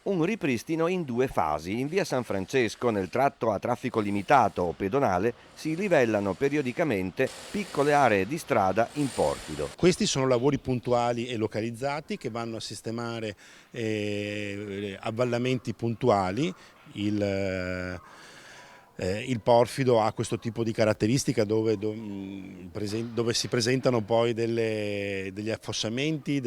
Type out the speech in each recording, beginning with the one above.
Un ripristino in due fasi. In via San Francesco, nel tratto a traffico limitato o pedonale, si livellano periodicamente piccole aree di strada in porfido. Questi sono lavori puntuali e localizzati che vanno a sistemare avvallamenti puntuali. Il porfido ha questo tipo di caratteristica dove si presentano poi degli affossamenti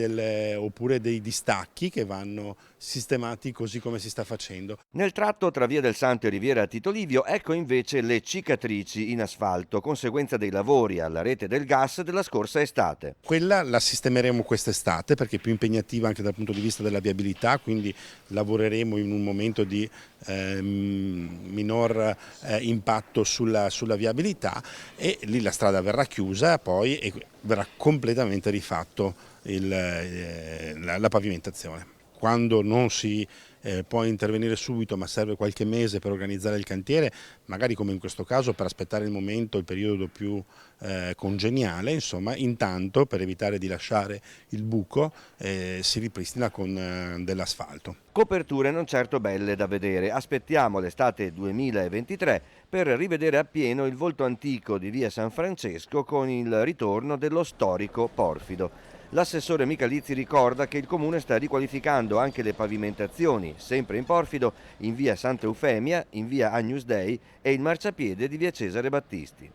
oppure dei distacchi che vanno sistemati così come si sta facendo. Nel tratto tra via del Santo e Riviera Tito Livio ecco invece le cicatrici in asfalto, conseguenza dei lavori alla rete del gas della scorsa estate. Quella la sistemeremo quest'estate perché è più impegnativa anche dal punto di vista della viabilità, quindi lavoreremo in un momento di minor impatto sulla viabilità, e lì la strada verrà chiusa poi e verrà completamente rifatto la pavimentazione. Quando non si può intervenire subito ma serve qualche mese per organizzare il cantiere, magari come in questo caso per aspettare il momento, il periodo più congeniale, insomma, intanto per evitare di lasciare il buco si ripristina con dell'asfalto. Coperture non certo belle da vedere. Aspettiamo l'estate 2023 per rivedere appieno il volto antico di via San Francesco con il ritorno dello storico porfido. L'assessore Michalizzi ricorda che il comune sta riqualificando anche le pavimentazioni, sempre in porfido, in via Santa Eufemia, in via Agnus Dei e il marciapiede di via Cesare Battisti.